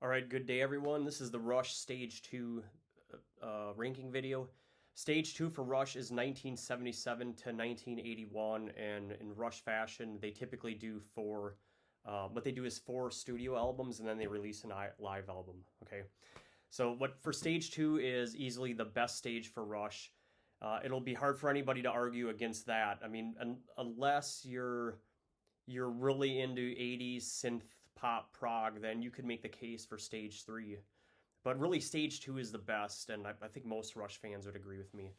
All right, good day everyone. This is the Rush Stage 2 ranking video. Stage 2 for Rush is 1977 to 1981, and in Rush fashion, they typically do what they do is four studio albums, and then they release a live album, okay? So what for Stage 2 is easily the best stage for Rush. It'll be hard for anybody to argue against that. I mean, unless you're really into 80s synth pop prog, then you could make the case for Stage 3. But really, Stage 2 is the best, and I think most Rush fans would agree with me.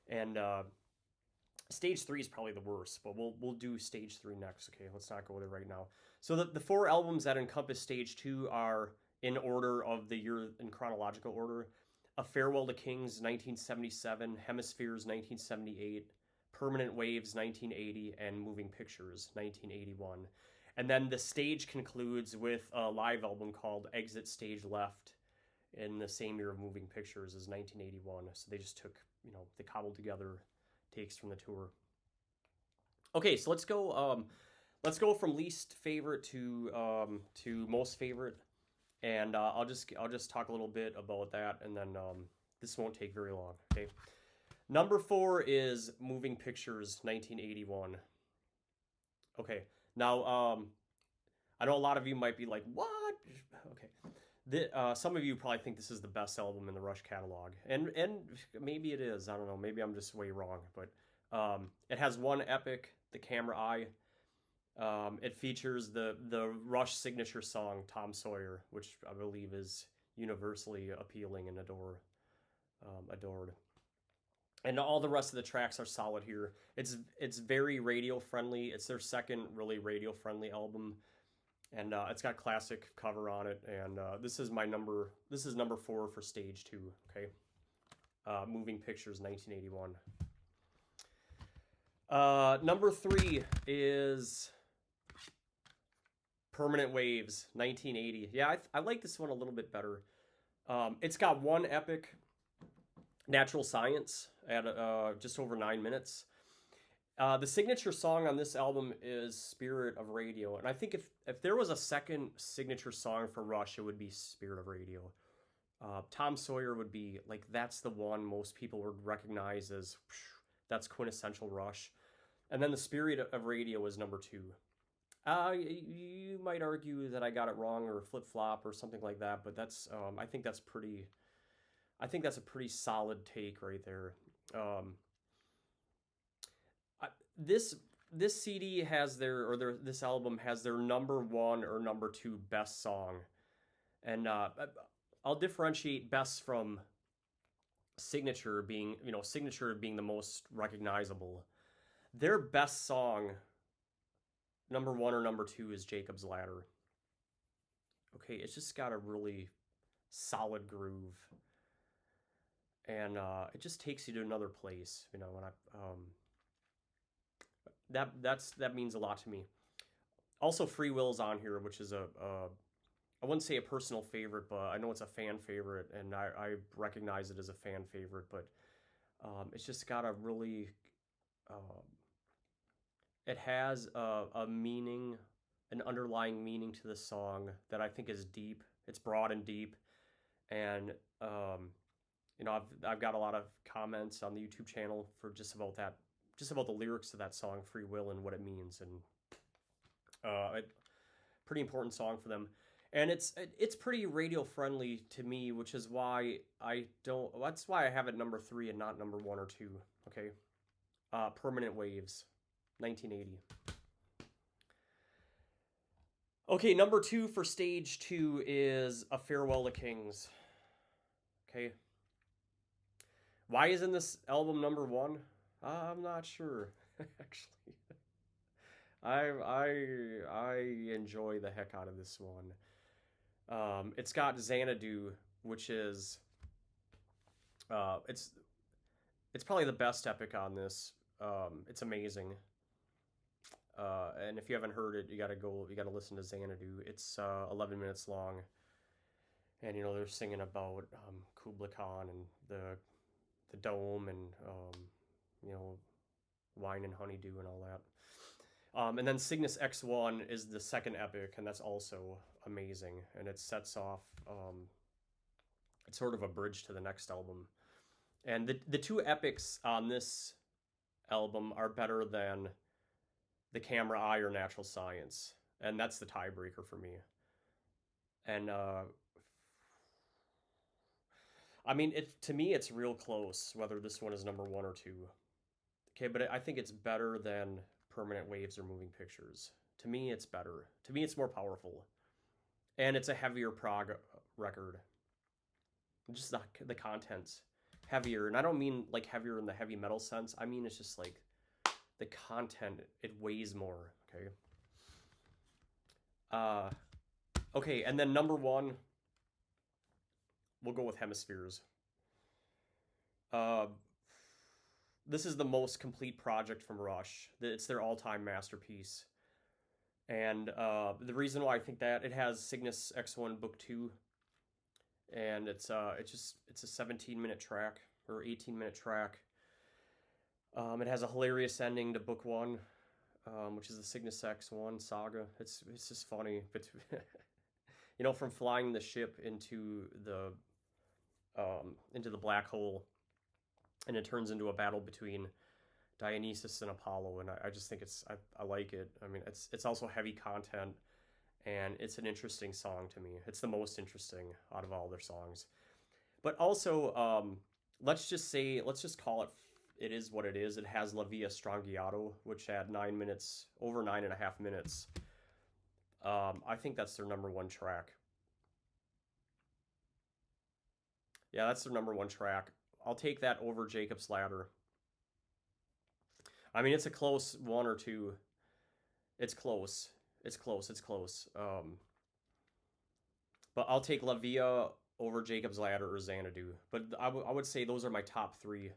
And Stage 3 is probably the worst, but we'll do Stage 3 next. Okay, let's not go there right now. So the four albums that encompass Stage 2 are in order of the year, in chronological order. A Farewell to Kings, 1977, Hemispheres, 1978, Permanent Waves, 1980, and Moving Pictures, 1981. And then the stage concludes with a live album called Exit Stage Left in the same year of Moving Pictures as 1981. So they just took, they cobbled together takes from the tour. Okay, so let's go from least favorite to most favorite, and I'll just talk a little bit about that, and then this won't take very long. Okay, number 4 is Moving Pictures, 1981. Okay, now I know a lot of you might be like, what? Okay, some of you probably think this is the best album in the Rush catalog, and maybe it is. I don't know. Maybe I'm just way wrong, but it has one epic, "The Camera Eye." It features the Rush signature song "Tom Sawyer," which I believe is universally appealing and adored. And all the rest of the tracks are solid here. It's very radio friendly. It's their second really radio friendly album, and it's got classic cover on it. And this is number 4 for Stage 2. Okay, Moving Pictures, 1981. Number 3 is Permanent Waves, 1980. Yeah, I like this one a little bit better. It's got one epic, Natural Science, at just over 9 minutes. The signature song on this album is Spirit of Radio. And I think if there was a second signature song for Rush, it would be Spirit of Radio. Tom Sawyer would be, like, that's the one most people would recognize as, that's quintessential Rush. And then the Spirit of Radio is number 2. You might argue that I got it wrong or flip-flop or something like that, but I think that's a pretty solid take right there. This CD has this album has their number 1 or number 2 best song, and I'll differentiate best from signature being the most recognizable. Their best song, number 1 or number 2, is Jacob's Ladder. Okay, it's just got a really solid groove, and it just takes you to another place, and that means a lot to me. Also, Free Will's on here, which is I wouldn't say a personal favorite, but I know it's a fan favorite, and I recognize it as a fan favorite. But it's just got a really it has a meaning, an underlying meaning to the song that I think is deep. It's broad and deep, and I've got a lot of comments on the YouTube channel for just about the lyrics to that song, Free Will, and what it means, and pretty important song for them. And it's pretty radio friendly to me, which is why that's why I have it number 3 and not number 1 or 2. Okay, Permanent Waves, 1980. Okay, number 2 for Stage 2 is A Farewell to Kings. Okay, why isn't this album number 1? I'm not sure, actually. I enjoy the heck out of this one. It's got Xanadu, which is it's probably the best epic on this. It's amazing. And if you haven't heard it, you gotta listen to Xanadu. It's 11 minutes long, and they're singing about Kublai Khan and the dome, and wine and honeydew and all that. And then Cygnus X1 is the second epic, and that's also amazing, and it sets off. It's sort of a bridge to the next album, and the two epics on this album are better than The Camera Eye or Natural Science, and that's the tiebreaker for me. And I mean, to me, it's real close whether this one is number one or two. Okay, but I think it's better than Permanent Waves or Moving Pictures. To me, it's better. To me, it's more powerful, and it's a heavier prog record. Just the content's heavier, and I don't mean like heavier in the heavy metal sense. I mean it's just like the content, it weighs more. Okay. Okay, and then number one, we'll go with Hemispheres. This is the most complete project from Rush. It's their all-time masterpiece. And the reason why I think that, it has Cygnus X1 Book 2, and it's a 17-minute track or 18-minute track. It has a hilarious ending to Book 1, which is the Cygnus X1 saga. It's just funny, but you know, from flying the ship into the black hole, and it turns into a battle between Dionysus and Apollo, and I just think I like it. I mean, it's also heavy content, and it's an interesting song to me. It's the most interesting out of all their songs. But also, let's just call it. It is what it is. It has La Via Strangiato, which had 9 minutes, over 9.5 minutes. I think that's their number one track. Yeah, that's their number one track. I'll take that over Jacob's Ladder. I mean, it's a close one or two. It's close. It's close. It's close. But I'll take La Via over Jacob's Ladder or Xanadu. But I would say those are my top three.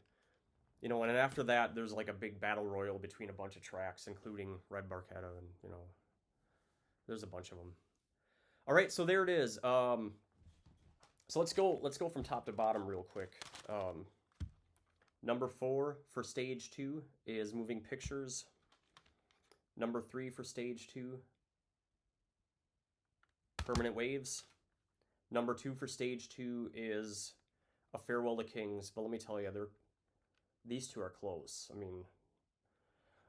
You know, and after that, there's like a big battle royal between a bunch of tracks, including Red Barchetta, and you know, there's a bunch of them. All right, so there it is. So let's go from top to bottom real quick. Number 4 for stage 2 is Moving Pictures. Number 3 for stage 2, Permanent Waves. Number 2 for stage 2 is A Farewell to Kings. But let me tell you, these two are close. I mean,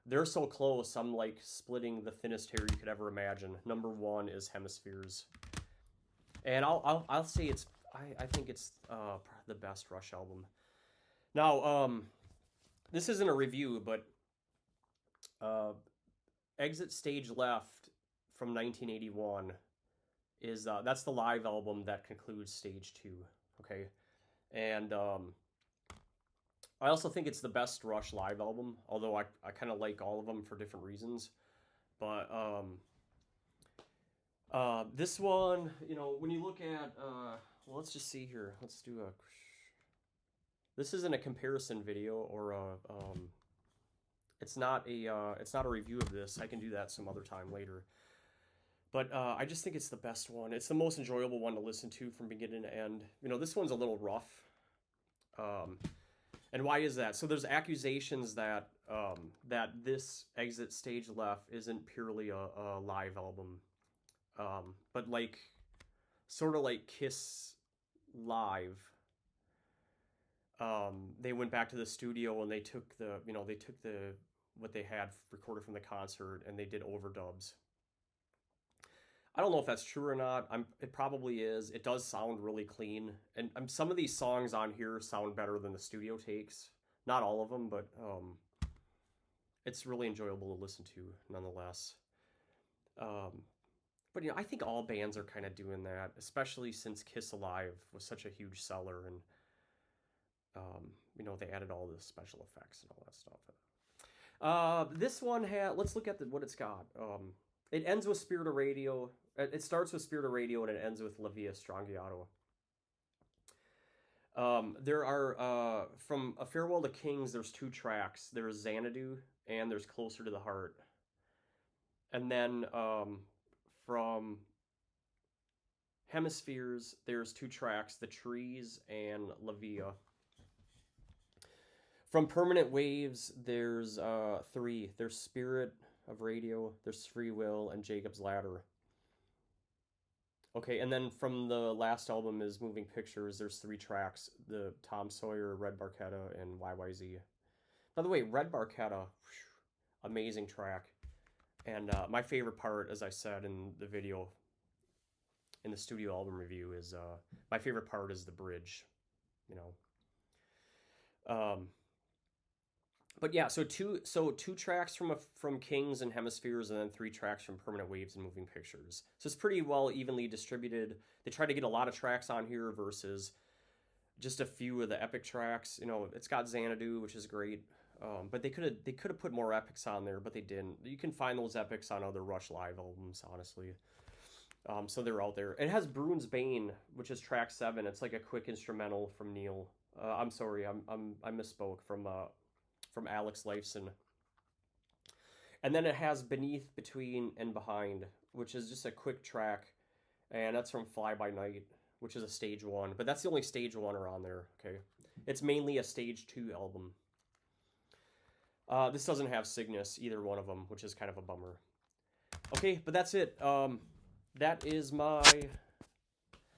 they're so close, I'm like splitting the thinnest hair you could ever imagine. Number 1 is Hemispheres. And I'll say I think it's the best Rush album. Now, this isn't a review, but Exit Stage Left from 1981 is that's the live album that concludes stage 2. Okay, and I also think it's the best Rush live album, although I kind of like all of them for different reasons. But this one, you know, when you look at well, let's just see here. Let's do a. This isn't a comparison video or a. It's not a review of this. I can do that some other time later. But I just think it's the best one. It's the most enjoyable one to listen to from beginning to end. You know, this one's a little rough. And why is that? So there's accusations that that this Exit Stage Left isn't purely a live album, but like sort of like Kiss live. They went back to the studio and they took what they had recorded from the concert and they did overdubs. I don't know if that's true or not. It probably is. It does sound really clean, and some of these songs on here sound better than the studio takes. Not all of them, but it's really enjoyable to listen to nonetheless. But you know, I think all bands are kind of doing that, especially since Kiss Alive was such a huge seller, and you know, they added all the special effects and all that stuff. This one let's look at what it's got. It ends with Spirit of Radio. It starts with Spirit of Radio and it ends with La Via Strangiato. There are, from A Farewell to Kings, there's 2 tracks. There's Xanadu and there's Closer to the Heart. And then from Hemispheres, there's 2 tracks, The Trees and La Via. From Permanent Waves, there's 3. There's Spirit of Radio, there's Free Will, and Jacob's Ladder. Okay, and then from the last album is Moving Pictures. There's 3 tracks: the Tom Sawyer, Red Barchetta, and YYZ. By the way, Red Barchetta, amazing track. And my favorite part, as I said in the video, in the studio album review, is my favorite part is the bridge. You know, but yeah, so two tracks from Kings and Hemispheres, and then 3 tracks from Permanent Waves and Moving Pictures. So it's pretty well evenly distributed. They try to get a lot of tracks on here versus just a few of the epic tracks. You know, it's got Xanadu, which is great. But they could have put more epics on there, but they didn't. You can find those epics on other Rush live albums, honestly. So they're out there. It has Bruin's Bane, which is track 7. It's like a quick instrumental from Neil. I'm sorry, I misspoke from Alex Lifeson. And then it has Beneath, Between, and Behind, which is just a quick track, and that's from Fly By Night, which is a stage 1. But that's the only stage 1 around there. Okay, it's mainly a stage 2 album. This doesn't have Cygnus, either one of them, which is kind of a bummer. Okay, but that's it.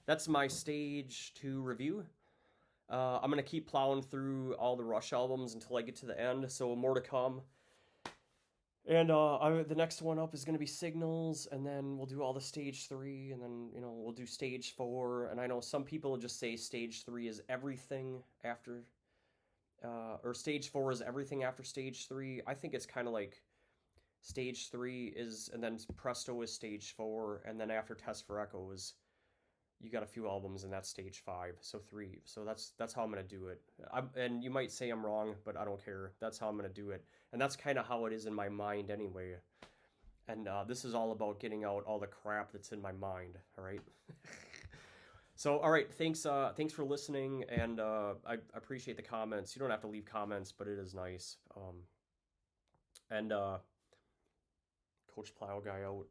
That's my stage 2 review. I'm gonna keep plowing through all the Rush albums until I get to the end, so more to come. And the next one up is gonna be Signals, and then we'll do all the stage 3, and then we'll do stage 4. And I know some people just say stage 3 is everything after, or stage 4 is everything after stage 3. I think it's kind of like stage 3 is, and then Presto is stage 4, and then after Test for Echo is, you got a few albums, and that's stage 5, so 3. So that's how I'm gonna do it. And you might say I'm wrong, but I don't care. That's how I'm gonna do it, and that's kind of how it is in my mind anyway. And this is all about getting out all the crap that's in my mind. All right. So all right, thanks for listening, and I appreciate the comments. You don't have to leave comments, but it is nice. And Coach Plow guy out.